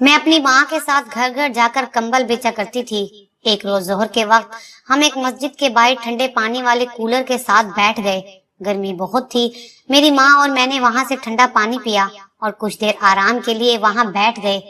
मैं अपनी माँ के साथ घर घर जाकर कंबल बेचा करती थी। एक रोज जोहर के वक्त हम एक मस्जिद के बाहर ठंडे पानी वाले कूलर के साथ बैठ गए। गर्मी बहुत थी। मेरी माँ और मैंने वहाँ से ठंडा पानी पिया और कुछ देर आराम के लिए वहाँ बैठ गए।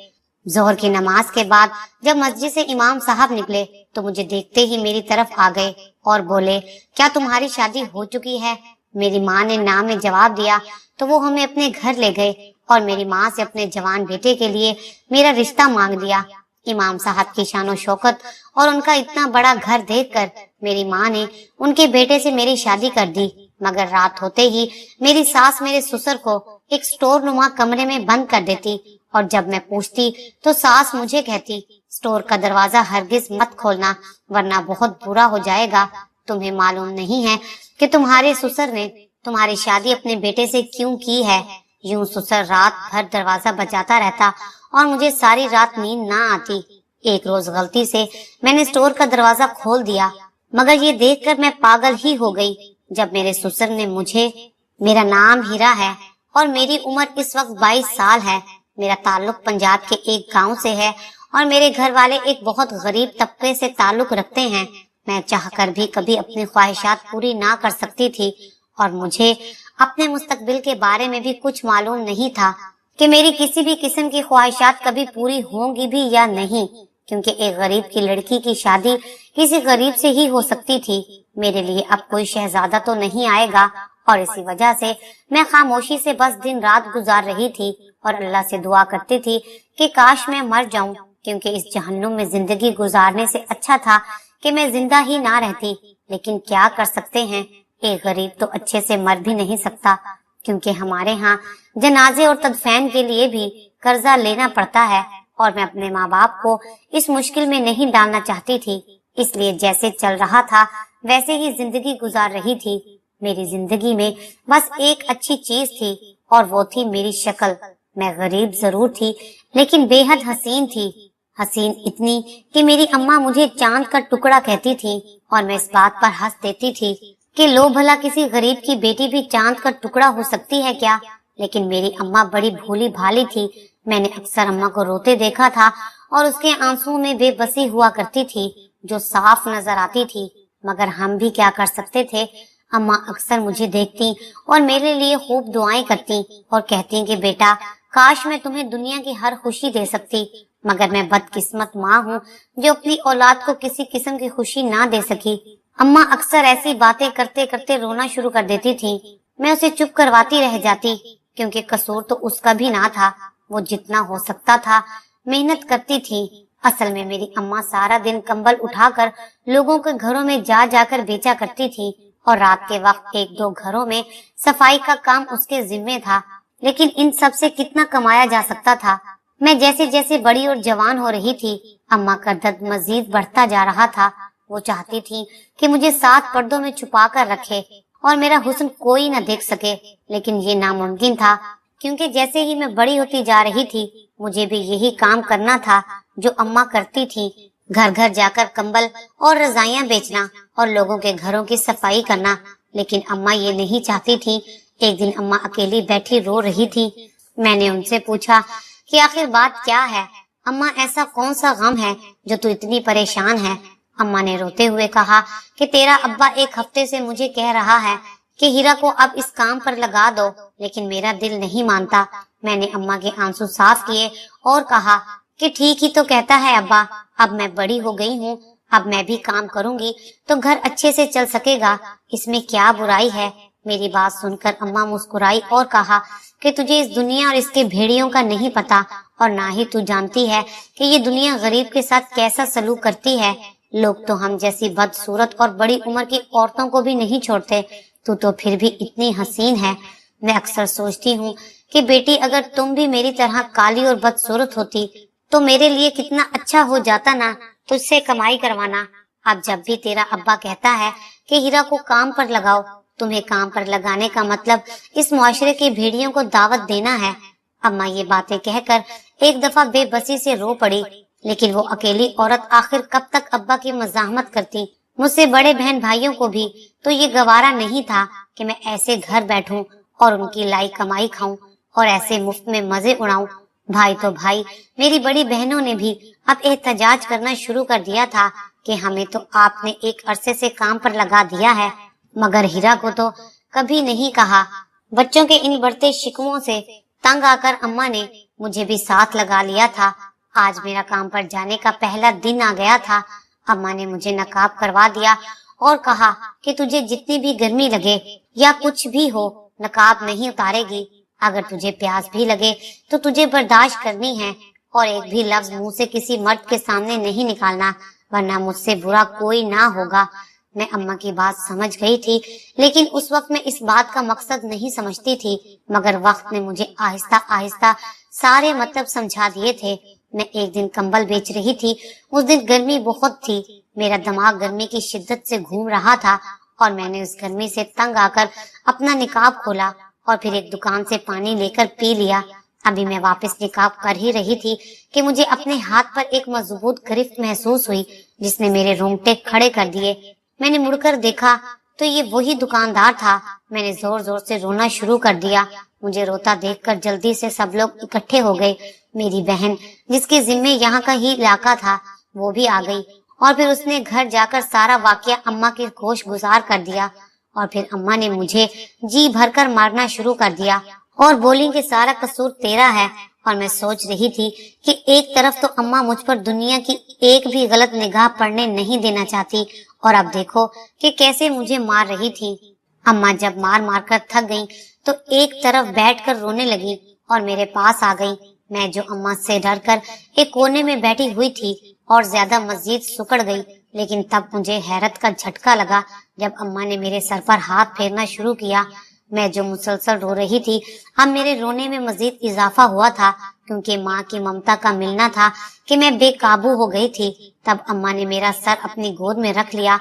जोहर की नमाज के बाद जब मस्जिद से इमाम साहब निकले तो मुझे देखते ही मेरी तरफ आ गए और बोले, क्या तुम्हारी शादी हो चुकी है? मेरी माँ ने ना में जवाब दिया तो वो हमें अपने घर ले गए और मेरी माँ से अपने जवान बेटे के लिए मेरा रिश्ता मांग लिया। इमाम साहब की शानो शौकत और उनका इतना बड़ा घर देखकर मेरी माँ ने उनके बेटे से मेरी शादी कर दी। मगर रात होते ही मेरी सास मेरे ससुर को एक स्टोर नुमा कमरे में बंद कर देती और जब मैं पूछती तो सास मुझे कहती, स्टोर का दरवाजा हरगिज मत खोलना वरना बहुत बुरा हो जाएगा। तुम्हें मालूम नहीं है कि तुम्हारे ससुर ने तुम्हारी शादी अपने बेटे से क्यों की है। यूं ससुर रात भर दरवाजा बजाता रहता और मुझे सारी रात नींद ना आती। एक रोज गलती से मैंने स्टोर का दरवाजा खोल दिया, मगर ये देखकर मैं पागल ही हो गई जब मेरे ससुर ने मुझे, मेरा नाम हीरा है और मेरी उम्र इस वक्त 22 साल है। मेरा ताल्लुक पंजाब के एक गांव से है और मेरे घर वाले एक बहुत गरीब तबके से ताल्लुक रखते हैं। मैं चाहकर भी कभी अपनी ख्वाहिशात पूरी ना कर सकती थी और मुझे अपने मुस्तकबिल के बारे में भी कुछ मालूम नहीं था कि मेरी किसी भी किस्म की ख्वाहिशात कभी पूरी होंगी भी या नहीं, क्योंकि एक गरीब की लड़की की शादी किसी गरीब से ही हो सकती थी। मेरे लिए अब कोई शहजादा तो नहीं आएगा और इसी वजह से मैं खामोशी से बस दिन रात गुजार रही थी और अल्लाह से दुआ करती थी कि काश मैं मर जाऊं, क्योंकि इस जहन्नुम में जिंदगी गुजारने से अच्छा था कि मैं जिंदा ही ना रहती। लेकिन क्या कर सकते हैं, एक गरीब तो अच्छे से मर भी नहीं सकता, क्योंकि हमारे यहाँ जनाजे और तदफीन के लिए भी कर्जा लेना पड़ता है और मैं अपने माँ बाप को इस मुश्किल में नहीं डालना चाहती थी। इसलिए जैसे चल रहा था वैसे ही जिंदगी गुजार रही थी। मेरी जिंदगी में बस एक अच्छी चीज थी और वो थी मेरी शक्ल। मैं गरीब जरूर थी लेकिन बेहद हसीन थी। हसीन इतनी कि मेरी अम्मा मुझे चांद का टुकड़ा कहती थी और मैं इस बात पर हंस देती थी कि लो भला किसी गरीब की बेटी भी चांद का टुकड़ा हो सकती है क्या। लेकिन मेरी अम्मा बड़ी भोली भाली थी। मैंने अक्सर अम्मा को रोते देखा था और उसके आंसुओं में बेबसी हुआ करती थी जो साफ नजर आती थी। मगर हम भी क्या कर सकते थे। अम्मा अक्सर मुझे देखती और मेरे लिए खूब दुआएं करती और कहती कि बेटा काश मैं तुम्हें दुनिया की हर खुशी दे सकती, मगर मैं बदकिस्मत माँ हूँ जो अपनी औलाद को किसी किस्म की खुशी ना दे सकी। अम्मा अक्सर ऐसी बातें करते करते रोना शुरू कर देती थी। मैं उसे चुप करवाती रह जाती, क्योंकि कसूर तो उसका भी ना था। वो जितना हो सकता था मेहनत करती थी। असल में मेरी अम्मा सारा दिन कंबल उठाकर लोगों के घरों में जा जाकर बेचा करती थी और रात के वक्त एक दो घरों में सफाई का काम उसके जिम्मे था। लेकिन इन सब से कितना कमाया जा सकता था। मैं जैसे जैसे बड़ी और जवान हो रही थी अम्मा का दर्द मजीद बढ़ता जा रहा था। वो चाहती थी कि मुझे 7 पर्दों में छुपा कर रखे और मेरा हुस्न कोई न देख सके, लेकिन ये नामुमकिन था, क्योंकि जैसे ही मैं बड़ी होती जा रही थी मुझे भी यही काम करना था जो अम्मा करती थी। घर घर जाकर कंबल और रजाइयां बेचना और लोगों के घरों की सफाई करना। लेकिन अम्मा ये नहीं चाहती थी। एक दिन अम्मा अकेली बैठी रो रही थी। मैंने उनसे पूछा कि आखिर बात क्या है। अम्मा ऐसा कौन सा गम है जो तू इतनी परेशान है। अम्मा ने रोते हुए कहा कि तेरा अब्बा 1 हफ्ते से मुझे कह रहा है कि हीरा को अब इस काम पर लगा दो, लेकिन मेरा दिल नहीं मानता। मैंने अम्मा के आंसू साफ किए और कहा कि ठीक ही तो कहता है अब्बा, अब मैं बड़ी हो गई हूँ, अब मैं भी काम करूंगी तो घर अच्छे से चल सकेगा, इसमें क्या बुराई है। मेरी बात सुनकर अम्मा मुस्कुराई और कहा कि तुझे इस दुनिया और इसके भेड़ियों का नहीं पता और ना ही तू जानती है कि ये दुनिया गरीब के साथ कैसा सलूक करती है। लोग तो हम जैसी बदसूरत और बड़ी उम्र की औरतों को भी नहीं छोड़ते, तू तो फिर भी इतनी हसीन है। मैं अक्सर सोचती हूँ कि बेटी अगर तुम भी मेरी तरह काली और बदसूरत होती तो मेरे लिए कितना अच्छा हो जाता ना, तुझसे कमाई करवाना। अब जब भी तेरा अब्बा कहता है कि हीरा को काम पर लगाओ, तुम्हें काम पर लगाने का मतलब इस मुआशरे के भेड़ियों को दावत देना है। अम्मा ये बातें कहकर एक दफा बेबसी से रो पड़ी, लेकिन वो अकेली औरत आखिर कब तक अब्बा की मजाहमत करती। मुझसे बड़े बहन भाइयों को भी तो ये गवारा नहीं था कि मैं ऐसे घर बैठूं और उनकी लाई कमाई खाऊं और ऐसे मुफ्त में मजे उड़ाऊं। भाई तो भाई, मेरी बड़ी बहनों ने भी अब एहतजाज करना शुरू कर दिया था कि हमें तो आपने एक अरसे से काम पर लगा दिया है, मगर हीरा को तो कभी नहीं कहा। बच्चों के इन बढ़ते शिकवों से तंग आकर अम्मा ने मुझे भी साथ लगा लिया था। आज मेरा काम पर जाने का पहला दिन आ गया था। अम्मा ने मुझे नकाब करवा दिया और कहा कि तुझे जितनी भी गर्मी लगे या कुछ भी हो, नकाब नहीं उतारेगी। अगर तुझे प्यास भी लगे तो तुझे बर्दाश्त करनी है और एक भी लफ्ज मुंह से किसी मर्द के सामने नहीं निकालना, वरना मुझसे बुरा कोई ना होगा। मैं अम्मा की बात समझ गई थी, लेकिन उस वक्त मैं इस बात का मकसद नहीं समझती थी, मगर वक्त ने मुझे आहिस्ता आहिस्ता सारे मतलब समझा दिए थे। मैं एक दिन कंबल बेच रही थी। उस दिन गर्मी बहुत थी। मेरा दिमाग गर्मी की शिद्दत से घूम रहा था और मैंने उस गर्मी से तंग आकर अपना निकाब खोला और फिर एक दुकान से पानी लेकर पी लिया। अभी मैं वापस निकाब कर ही रही थी कि मुझे अपने हाथ पर एक मजबूत गिरफ्त महसूस हुई, जिसने मेरे रोंगटे खड़े कर दिए। मैंने मुड़कर देखा तो ये वही दुकानदार था। मैंने जोर जोर से रोना शुरू कर दिया। मुझे रोता देखकर जल्दी से सब लोग इकट्ठे हो गए। मेरी बहन, जिसके जिम्मे यहाँ का ही इलाका था, वो भी आ गई और फिर उसने घर जाकर सारा वाकया अम्मा के गोश गुजार कर दिया। और फिर अम्मा ने मुझे जी भरकर मारना शुरू कर दिया और बोली कि सारा कसूर तेरा है। और मैं सोच रही थी कि एक तरफ तो अम्मा मुझ पर दुनिया की एक भी गलत निगाह पड़ने नहीं देना चाहती, और अब देखो कि कैसे मुझे मार रही थी। अम्मा जब मार मार कर थक गई तो एक तरफ बैठकर रोने लगी और मेरे पास आ गई। मैं जो अम्मा से डरकर एक कोने में बैठी हुई थी और ज्यादा मजीद सुकड़ गई, लेकिन तब मुझे हैरत का झटका लगा जब अम्मा ने मेरे सर पर हाथ फेरना शुरू किया। मैं जो मुसलसल रो रही थी, अब मेरे रोने में मजीद इजाफा हुआ था, क्योंकि माँ की ममता का मिलना था कि मैं बेकाबू हो गई थी। तब अम्मा ने मेरा सर अपनी गोद में रख लिया।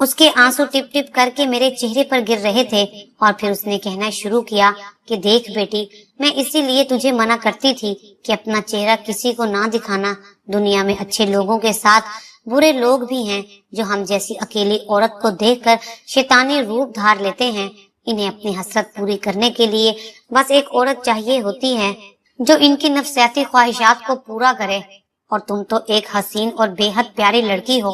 उसके आंसू टिप टिप करके मेरे चेहरे पर गिर रहे थे और फिर उसने कहना शुरू किया कि देख बेटी, मैं इसीलिए तुझे मना करती थी कि अपना चेहरा किसी को ना दिखाना। दुनिया में अच्छे लोगों के साथ बुरे लोग भी हैं जो हम जैसी अकेली औरत को देखकर शैतानी रूप धार लेते हैं। इन्हें अपनी हसरत पूरी करने के लिए बस एक औरत चाहिए होती है जो इनकी नफसियाती ख्वाहिशात को पूरा करे। और तुम तो एक हसीन और बेहद प्यारी लड़की हो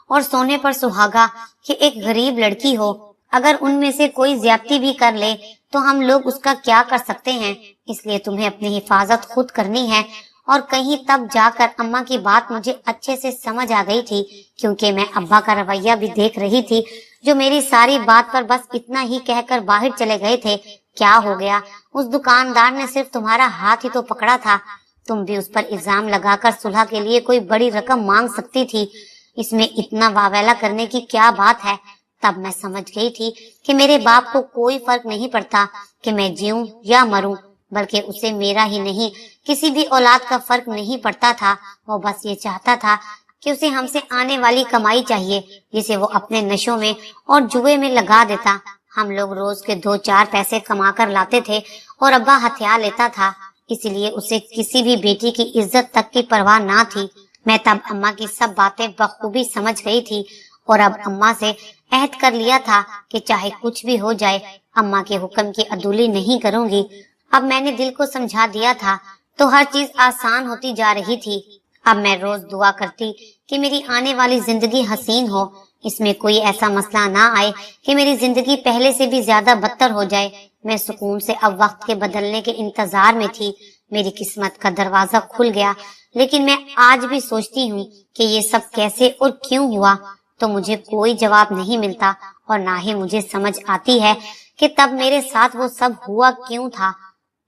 और सोने पर सुहागा कि एक गरीब लड़की हो। अगर उनमें से कोई ज्यादती भी कर ले तो हम लोग उसका क्या कर सकते हैं। इसलिए तुम्हें अपनी हिफाजत खुद करनी है। और कहीं तब जाकर अम्मा की बात मुझे अच्छे से समझ आ गई थी, क्योंकि मैं अब्बा का रवैया भी देख रही थी, जो मेरी सारी बात पर बस इतना ही कहकर बाहर चले गए थे। क्या हो गया? उस दुकानदार ने सिर्फ तुम्हारा हाथ ही तो पकड़ा था। तुम भी उस पर इल्जाम लगाकर सुलह के लिए कोई बड़ी रकम मांग सकती थी। इसमें इतना वावेला करने की क्या बात है? तब मैं समझ गई थी कि मेरे बाप को कोई फर्क नहीं पड़ता कि मैं जीऊं या मरूं, बल्कि उसे मेरा ही नहीं, किसी भी औलाद का फर्क नहीं पड़ता था। वो बस ये चाहता था कि उसे हमसे आने वाली कमाई चाहिए, जिसे वो अपने नशों में और जुए में लगा देता। हम लोग रोज के 2-4 पैसे कमा कर लाते थे और अब्बा हथियार लेता था, इसलिए उसे किसी भी बेटी की इज्जत तक की परवाह ना थी। मैं तब अम्मा की सब बातें बखूबी समझ गई थी और अब अम्मा से अहद कर लिया था कि चाहे कुछ भी हो जाए, अम्मा के हुक्म की अदुली नहीं करूंगी। अब मैंने दिल को समझा दिया था तो हर चीज आसान होती जा रही थी। अब मैं रोज दुआ करती कि मेरी आने वाली जिंदगी हसीन हो, इसमें कोई ऐसा मसला ना आए कि मेरी जिंदगी पहले से भी ज्यादा बदतर हो जाए। मैं सुकून से अब वक्त के बदलने के इंतजार में थी। मेरी किस्मत का दरवाजा खुल गया, लेकिन मैं आज भी सोचती हूँ कि ये सब कैसे और क्यों हुआ, तो मुझे कोई जवाब नहीं मिलता और ना ही मुझे समझ आती है कि तब मेरे साथ वो सब हुआ क्यों था।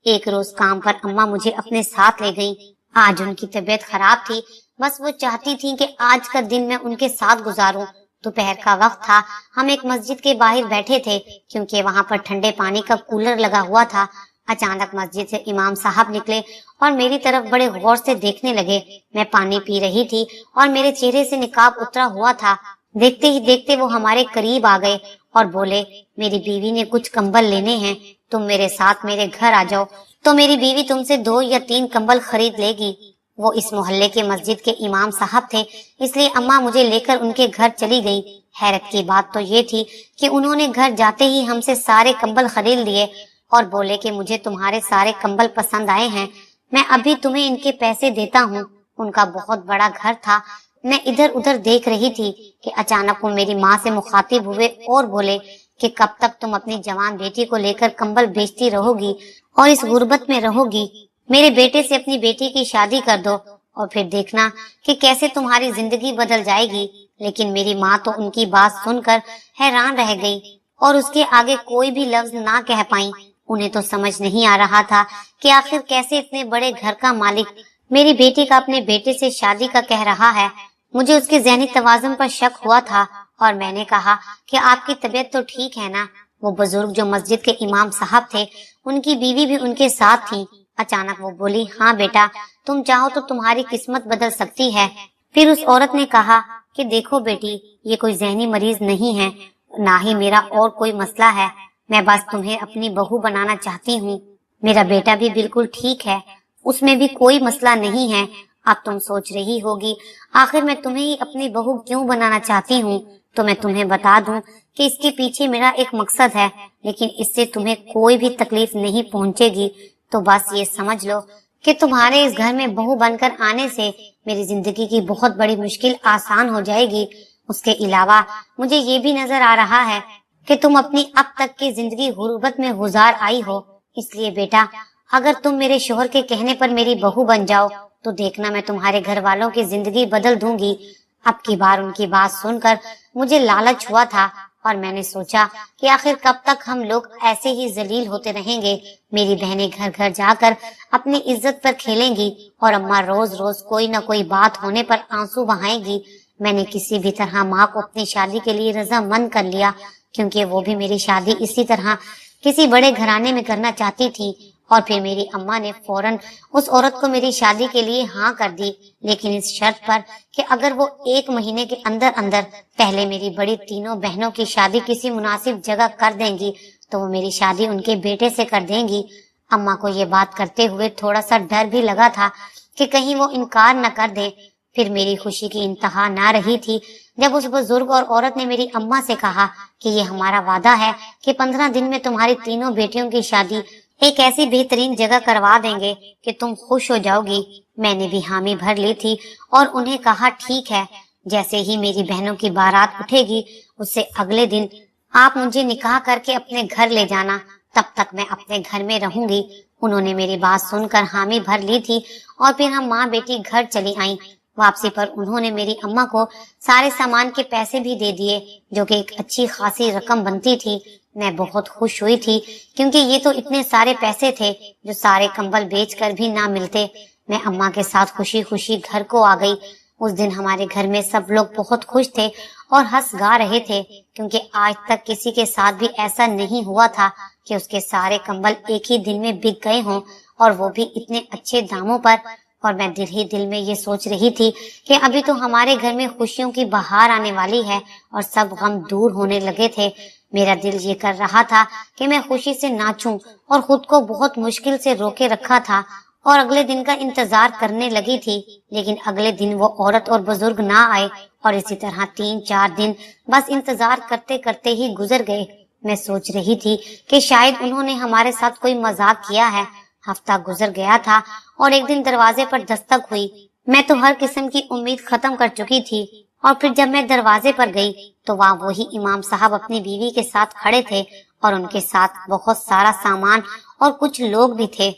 एक रोज काम पर अम्मा मुझे अपने साथ ले गईं। आज उनकी तबीयत खराब थी, बस वो चाहती थी कि आज का दिन मैं उनके साथ गुजारूं। दोपहर का वक्त था। हम एक मस्जिद के बाहर बैठे थे, क्योंकि वहां पर ठंडे पानी का कूलर लगा हुआ था। अचानक मस्जिद से इमाम साहब निकले और मेरी तरफ बड़े गौर से देखने लगे। मैं पानी पी रही थी और मेरे चेहरे से निकाब उतरा हुआ था। देखते ही देखते वो हमारे करीब आ गए और बोले, मेरी बीवी ने कुछ कंबल लेने हैं, तुम मेरे साथ मेरे घर आ जाओ तो मेरी बीवी तुमसे 2 या 3 कंबल खरीद लेगी। वो इस मोहल्ले के मस्जिद के इमाम साहब थे, इसलिए अम्मा मुझे लेकर उनके घर चली गई। हैरत की बात तो ये थी कि उन्होंने घर जाते ही हमसे सारे कंबल खरीद लिए और बोले कि मुझे तुम्हारे सारे कंबल पसंद आए हैं। मैं अभी तुम्हें इनके पैसे देता हूँ। उनका बहुत बड़ा घर था। मैं इधर उधर देख रही थी कि अचानक वो मेरी माँ से मुखातिब हुए और बोले कि कब तक तुम अपनी जवान बेटी को लेकर कंबल बेचती रहोगी और इस गुर्बत में रहोगी। मेरे बेटे से अपनी बेटी की शादी कर दो और फिर देखना कि कैसे तुम्हारी जिंदगी बदल जाएगी। लेकिन मेरी माँ तो उनकी बात सुनकर हैरान रह गई और उसके आगे कोई भी लफ्ज ना कह पाई। उन्हें तो समझ नहीं आ रहा था कि आखिर कैसे इतने बड़े घर का मालिक मेरी बेटी का अपने बेटे से शादी का कह रहा है। मुझे उसके ज़हनी तवाज़ुन पर शक हुआ था और मैंने कहा कि आपकी तबीयत तो ठीक है ना। वो बुजुर्ग जो मस्जिद के इमाम साहब थे, उनकी बीवी भी उनके साथ थी। अचानक वो बोली, हाँ बेटा, तुम चाहो तो तुम्हारी किस्मत बदल सकती है। फिर उस औरत ने कहा कि देखो बेटी, ये कोई ज़हनी मरीज नहीं है, ना ही मेरा और कोई मसला है। मैं बस तुम्हें अपनी बहू बनाना चाहती हूँ। मेरा बेटा भी बिल्कुल ठीक है, उसमें भी कोई मसला नहीं है। अब तुम सोच रही होगी आखिर मैं तुम्हें ही अपनी बहू क्यों बनाना चाहती हूँ, तो मैं तुम्हें बता दूं कि इसके पीछे मेरा एक मकसद है, लेकिन इससे तुम्हें कोई भी तकलीफ नहीं पहुँचेगी। तो बस ये समझ लो कि तुम्हारे इस घर में बहू बनकर आने से मेरी जिंदगी की बहुत बड़ी मुश्किल आसान हो जाएगी। उसके अलावा मुझे ये भी नजर आ रहा है कि तुम अपनी अब तक की जिंदगी गुर्बत में गुजार आई हो। इसलिए बेटा, अगर तुम मेरे शोहर के कहने पर मेरी बहू बन जाओ तो देखना मैं तुम्हारे घर वालों की जिंदगी बदल दूंगी। अब की बार उनकी बात सुनकर मुझे लालच हुआ था और मैंने सोचा कि आखिर कब तक हम लोग ऐसे ही जलील होते रहेंगे। मेरी बहनें घर घर जाकर अपनी इज्जत पर खेलेंगी और अम्मा रोज रोज कोई न कोई बात होने पर आंसू बहाएंगी। मैंने किसी भी तरह माँ को अपनी शादी के लिए रजामंद कर लिया, क्योंकि वो भी मेरी शादी इसी तरह किसी बड़े घराने में करना चाहती थी। और फिर मेरी अम्मा ने फौरन उस औरत को मेरी शादी के लिए हाँ कर दी, लेकिन इस शर्त पर कि अगर वो 1 महीने के अंदर अंदर पहले मेरी बड़ी तीनों बहनों की शादी किसी मुनासिब जगह कर देंगी तो वो मेरी शादी उनके बेटे से कर देंगी। अम्मा को ये बात करते हुए थोड़ा सा डर भी लगा था कि कहीं वो इनकार न कर दे। फिर मेरी खुशी की इंतहा ना रही थी जब उस बुजुर्ग और औरत ने मेरी अम्मा से कहा कि ये हमारा वादा है कि 15 दिन में तुम्हारी तीनों बेटियों की शादी एक ऐसी बेहतरीन जगह करवा देंगे कि तुम खुश हो जाओगी। मैंने भी हामी भर ली थी और उन्हें कहा, ठीक है, जैसे ही मेरी बहनों की बारात उठेगी उससे अगले दिन आप मुझे निकाह करके अपने घर ले जाना, तब तक मैं अपने घर में रहूंगी। उन्होंने मेरी बात सुनकर हामी भर ली थी और फिर हम माँ बेटी घर चली आई। वापसी पर उन्होंने मेरी अम्मा को सारे सामान के पैसे भी दे दिए, जो कि एक अच्छी खासी रकम बनती थी। मैं बहुत खुश हुई थी क्योंकि ये तो इतने सारे पैसे थे जो सारे कंबल बेचकर भी ना मिलते। मैं अम्मा के साथ खुशी खुशी घर को आ गई। उस दिन हमारे घर में सब लोग बहुत खुश थे और हंस गा रहे थे, क्योंकि आज तक किसी के साथ भी ऐसा नहीं हुआ था कि उसके सारे कंबल एक ही दिन में बिक गए हों, और वो भी इतने अच्छे दामों पर। और मैं दिल ही दिल में ये सोच रही थी कि अभी तो हमारे घर में खुशियों की बहार आने वाली है और सब गम दूर होने लगे थे। मेरा दिल ये कर रहा था कि मैं खुशी से नाचूं और खुद को बहुत मुश्किल से रोके रखा था और अगले दिन का इंतजार करने लगी थी। लेकिन अगले दिन वो औरत और बुजुर्ग ना आए और इसी तरह 3-4 दिन बस इंतजार करते करते ही गुजर गए। मैं सोच रही थी कि शायद उन्होंने हमारे साथ कोई मजाक किया है। हफ्ता गुजर गया था और एक दिन दरवाजे पर दस्तक हुई। मैं तो हर किस्म की उम्मीद खत्म कर चुकी थी और फिर जब मैं दरवाजे पर गई तो वहाँ वही इमाम साहब अपनी बीवी के साथ खड़े थे और उनके साथ बहुत सारा सामान और कुछ लोग भी थे।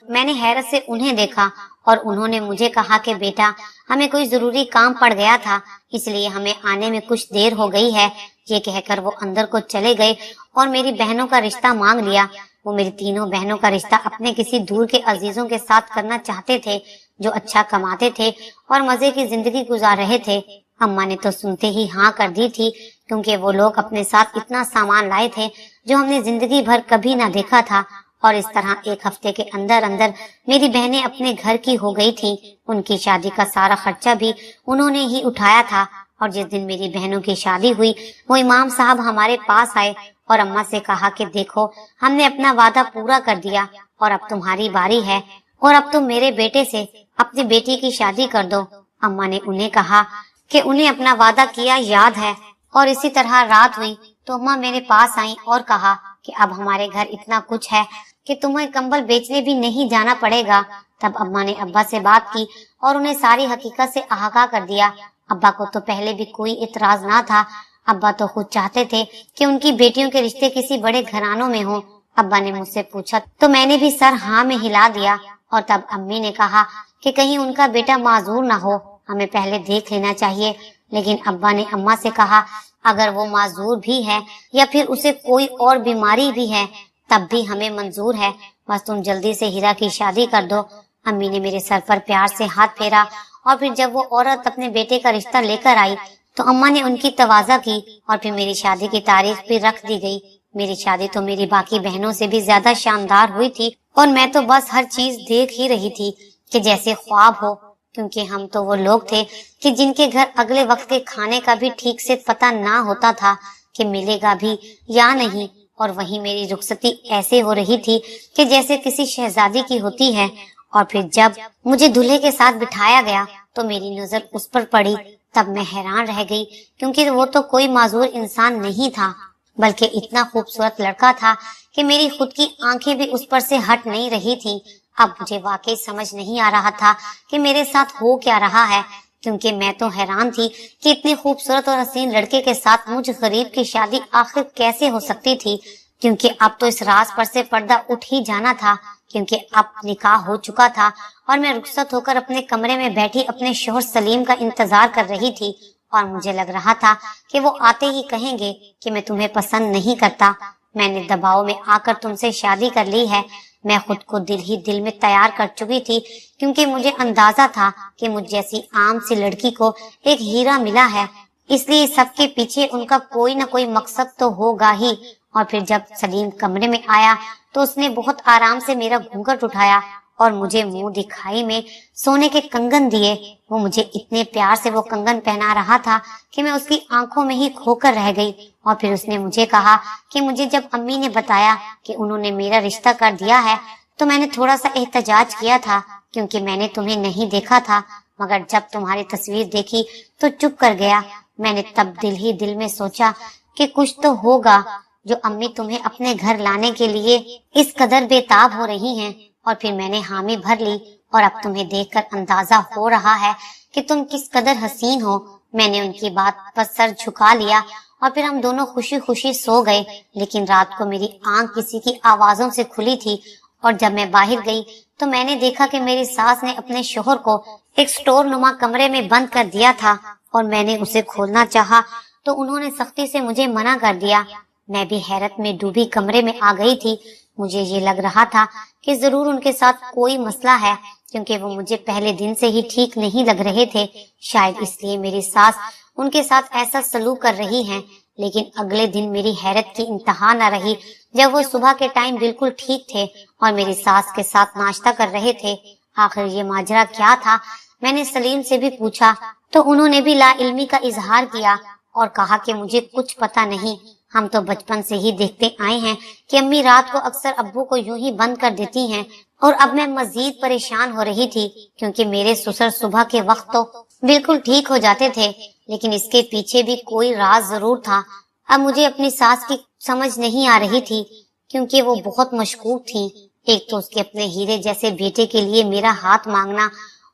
मैंने हैरत से उन्हें देखा और उन्होंने मुझे कहा कि बेटा, हमें कोई जरूरी काम पड़ गया था, इसलिए हमें आने में कुछ देर हो गई है। ये कहकर वो अंदर को चले गए और मेरी बहनों का रिश्ता मांग लिया। वो मेरी तीनों बहनों का रिश्ता अपने किसी दूर के अजीजों के साथ करना चाहते थे जो अच्छा कमाते थे और मजे की जिंदगी गुजार रहे थे। अम्मा ने तो सुनते ही हाँ कर दी थी, क्योंकि वो लोग अपने साथ इतना सामान लाए थे जो हमने जिंदगी भर कभी ना देखा था। और इस तरह 1 हफ्ते के अंदर अंदर मेरी बहनें अपने घर की हो गई थी। उनकी शादी का सारा खर्चा भी उन्होंने ही उठाया था। और जिस दिन मेरी बहनों की शादी हुई वो इमाम साहब हमारे पास आए और अम्मा से कहा कि देखो, हमने अपना वादा पूरा कर दिया और अब तुम्हारी बारी है और अब तुम मेरे बेटे से अपनी बेटी की शादी कर दो। अम्मा ने उन्हें कहा कि उन्हें अपना वादा किया याद है। और इसी तरह रात हुई तो अम्मा मेरे पास आई और कहा कि अब हमारे घर इतना कुछ है कि तुम्हें कंबल बेचने भी नहीं जाना पड़ेगा। तब अम्मा ने अब्बा से बात की और उन्हें सारी हकीकत से आगाह कर दिया। अब्बा को तो पहले भी कोई इतराज ना था। अब्बा तो खुद चाहते थे कि उनकी बेटियों के रिश्ते किसी बड़े घरानों में हों। अब्बा ने मुझसे पूछा तो मैंने भी सर हाँ में हिला दिया। और तब अम्मी ने कहा कि कहीं उनका बेटा माजूर ना हो, हमें पहले देख लेना चाहिए। लेकिन अब्बा ने अम्मा से कहा अगर वो माजूर भी है या फिर उसे कोई और बीमारी भी है तब भी हमें मंजूर है, बस तुम जल्दी से हीरा की शादी कर दो। अम्मी ने मेरे सर पर प्यार से हाथ फेरा और फिर जब वो औरत अपने बेटे का रिश्ता लेकर आई तो अम्मा ने उनकी तवाज़ा की और फिर मेरी शादी की तारीख भी रख दी गई। मेरी शादी तो मेरी बाकी बहनों से भी ज्यादा शानदार हुई थी और मैं तो बस हर चीज देख ही रही थी कि जैसे ख्वाब हो, क्योंकि हम तो वो लोग थे कि जिनके घर अगले वक्त के खाने का भी ठीक से पता ना होता था कि मिलेगा भी या नहीं। और वहीं मेरी रुखसती ऐसे हो रही थी कि जैसे किसी शहजादी की होती है। और फिर जब मुझे दूल्हे के साथ बिठाया गया तो मेरी नजर उस पर पड़ी, तब मैं हैरान रह गई, क्योंकि वो तो कोई माजूर इंसान नहीं था बल्कि इतना खूबसूरत लड़का था कि मेरी खुद की आंखें भी उस पर से हट नहीं रही थी। अब मुझे वाकई समझ नहीं आ रहा था कि मेरे साथ हो क्या रहा है, क्योंकि मैं तो हैरान थी कि इतने खूबसूरत और हसीन लड़के के साथ मुझ गरीब की शादी आखिर कैसे हो सकती थी। क्योंकि अब तो इस राज पर से पर्दा उठ ही जाना था, क्योंकि अब निकाह हो चुका था और मैं रुखसत होकर अपने कमरे में बैठी अपने शौहर सलीम का इंतजार कर रही थी। और मुझे लग रहा था कि वो आते ही कहेंगे कि मैं तुम्हें पसंद नहीं करता, मैंने दबाव में आकर तुमसे शादी कर ली है। मैं खुद को दिल ही दिल में तैयार कर चुकी थी, क्योंकि मुझे अंदाजा था कि मुझ जैसी आम सी लड़की को एक हीरा मिला है, इसलिए सबके पीछे उनका कोई न कोई मकसद तो होगा ही। और फिर जब सलीम कमरे में आया तो उसने बहुत आराम से मेरा घूंघट उठाया और मुझे मुंह दिखाई में सोने के कंगन दिए। वो मुझे इतने प्यार से वो कंगन पहना रहा था कि मैं उसकी आंखों में ही खोकर रह गई। और फिर उसने मुझे कहा कि मुझे जब अम्मी ने बताया कि उन्होंने मेरा रिश्ता कर दिया है तो मैंने थोड़ा सा एहतजाज किया था, क्योंकि मैंने तुम्हें नहीं देखा था, मगर जब तुम्हारी तस्वीर देखी तो चुप कर गया। मैंने तब दिल ही दिल में सोचा कि कुछ तो होगा जो अम्मी तुम्हें अपने घर लाने के लिए इस कदर बेताब हो रही हैं। और फिर मैंने हामी भर ली और अब तुम्हें देखकर अंदाजा हो रहा है कि तुम किस कदर हसीन हो। मैंने उनकी बात पर सर झुका लिया और फिर हम दोनों खुशी खुशी सो गए। लेकिन रात को मेरी आंख किसी की आवाजों से खुली थी और जब मैं बाहर गई तो मैंने देखा कि मेरी सास ने अपने शोहर को एक स्टोर नुमा कमरे में बंद कर दिया था और मैंने उसे खोलना चाहा तो उन्होंने सख्ती से मुझे मना कर दिया। मैं भी हैरत में डूबी कमरे में आ गई थी। मुझे ये लग रहा था कि जरूर उनके साथ कोई मसला है, क्योंकि वो मुझे पहले दिन से ही ठीक नहीं लग रहे थे। शायद इसलिए मेरी सास उनके साथ ऐसा सलूक कर रही हैं। लेकिन अगले दिन मेरी हैरत की इंतहा न रही जब वो सुबह के टाइम बिल्कुल ठीक थे और मेरी सास के साथ नाश्ता कर रहे थे। आखिर ये माजरा क्या था, मैंने सलीम से भी पूछा तो उन्होंने भी लाइल्मी का इजहार किया और कहा कि मुझे कुछ पता नहीं, हम तो बचपन से ही देखते आए हैं कि अम्मी रात को अक्सर अब्बू को यूं ही बंद कर देती हैं। और अब मैं मजीद परेशान हो रही थी, क्योंकि मेरे ससुर सुबह के वक्त तो बिल्कुल ठीक हो जाते थे, लेकिन इसके पीछे भी कोई राज जरूर था। अब मुझे अपनी सास की समझ नहीं आ रही थी, क्योंकि वो बहुत मशकूक थी। एक तो उसके अपने हीरे जैसे बेटे के लिए मेरा हाथ मांगना,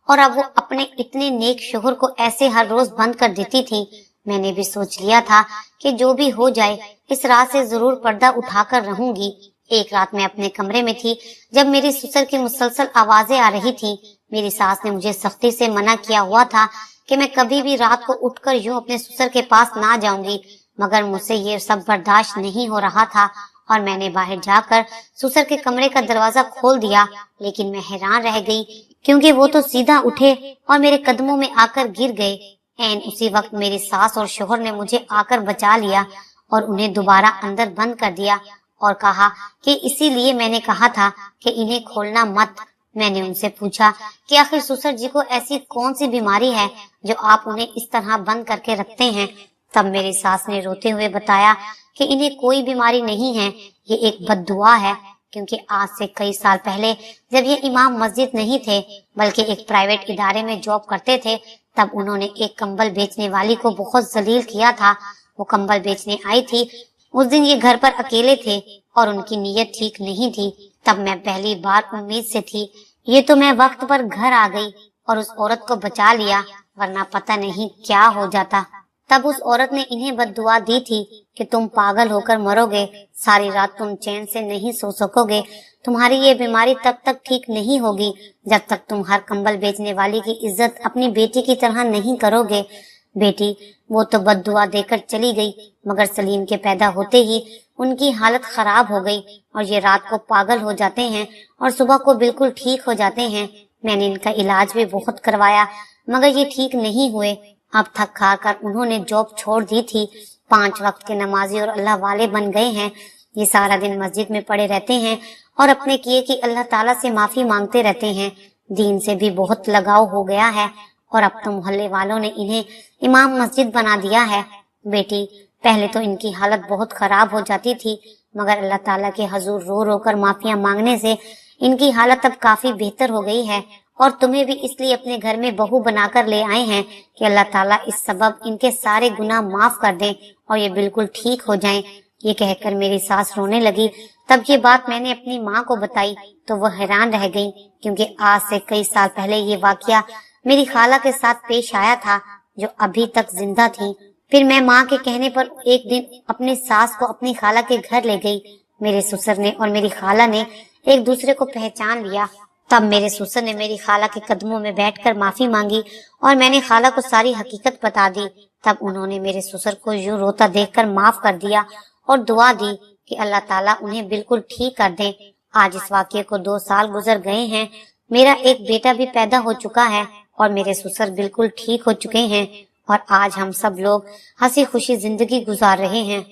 और अब वो अपने इतने नेक शोहर को ऐसे हर रोज बंद कर देती थी। मैंने भी सोच लिया था कि जो भी हो जाए इस रात से जरूर पर्दा उठाकर रहूंगी। एक रात मैं अपने कमरे में थी जब मेरी ससुर की मुसलसल आवाजें आ रही थी। मेरी सास ने मुझे सख्ती से मना किया हुआ था कि मैं कभी भी रात को उठकर यूं अपने ससुर के पास ना जाऊंगी, मगर मुझसे ये सब बर्दाश्त नहीं हो रहा था और मैंने बाहर जाकर ससुर के कमरे का दरवाजा खोल दिया। लेकिन मैं हैरान रह गई, क्योंकि वो तो सीधा उठे और मेरे कदमों में आकर गिर गए। एन उसी वक्त मेरी सास और शोहर ने मुझे आकर बचा लिया और उन्हें दोबारा अंदर बंद कर दिया और कहा कि इसीलिए मैंने कहा था कि इन्हें खोलना मत। मैंने उनसे पूछा कि आखिर ससुर जी को ऐसी कौन सी बीमारी है जो आप उन्हें इस तरह बंद करके रखते हैं। तब मेरी सास ने रोते हुए बताया कि इन्हें कोई बीमारी नहीं है, ये एक बद्दुआ है, क्योंकि आज से कई साल पहले जब ये इमाम मस्जिद नहीं थे बल्कि एक प्राइवेट इदारे में जॉब करते थे, तब उन्होंने एक कंबल बेचने वाली को बहुत जलील किया था। वो कंबल बेचने आई थी, उस दिन ये घर पर अकेले थे और उनकी नीयत ठीक नहीं थी। तब मैं पहली बार उम्मीद से थी ये तो मैं वक्त पर घर आ गई और उस औरत को बचा लिया, वरना पता नहीं क्या हो जाता। तब उस औरत ने इन्हें बद्दुआ दी थी कि तुम पागल होकर मरोगे, सारी रात तुम चैन से नहीं सो सकोगे, तुम्हारी ये बीमारी तब तक ठीक नहीं होगी जब तक तुम हर कंबल बेचने वाली की इज्जत अपनी बेटी की तरह नहीं करोगे। बेटी वो तो बद्दुआ देकर चली गई, मगर सलीम के पैदा होते ही उनकी हालत खराब हो गई और ये रात को पागल हो जाते हैं और सुबह को बिल्कुल ठीक हो जाते हैं। मैंने इनका इलाज भी बहुत करवाया, मगर ये ठीक नहीं हुए। अब थक हार कर उन्होंने जॉब छोड़ दी थी। 5 वक्त के नमाजी और अल्लाह वाले बन गए हैं। ये सारा दिन मस्जिद में पड़े रहते हैं और अपने किए की अल्लाह ताला से माफी मांगते रहते हैं। दीन से भी बहुत लगाव हो गया है और अब तो मोहल्ले वालों ने इन्हें इमाम मस्जिद बना दिया है। बेटी पहले तो इनकी हालत बहुत खराब हो जाती थी, मगर अल्लाह ताला के हजूर रो रो कर माफिया मांगने से इनकी हालत अब काफी बेहतर हो गई है और तुम्हें भी इसलिए अपने घर में बहू बनाकर ले आए हैं कि अल्लाह ताला इस सबब इनके सारे गुनाह माफ कर दें और ये बिल्कुल ठीक हो जाएं। ये कहकर मेरी सास रोने लगी। तब ये बात मैंने अपनी माँ को बताई तो वो हैरान रह गई, क्योंकि आज से कई साल पहले ये वाकया मेरी खाला के साथ पेश आया था, जो अभी तक जिंदा थी। फिर मैं माँ के कहने पर एक दिन अपनी सास को अपनी खाला के घर ले गई। मेरे ससुर ने और मेरी खाला ने एक दूसरे को पहचान लिया। तब मेरे ससुर ने मेरी खाला के कदमों में बैठकर माफी मांगी और मैंने खाला को सारी हकीकत बता दी। तब उन्होंने मेरे ससुर को यूं रोता देखकर माफ कर दिया और दुआ दी कि अल्लाह ताला उन्हें बिल्कुल ठीक कर दे। आज इस वाकये को 2 साल गुजर गए हैं। मेरा एक बेटा भी पैदा हो चुका है और मेरे ससुर बिल्कुल ठीक हो चुके हैं और आज हम सब लोग हंसी खुशी जिंदगी गुजार रहे हैं।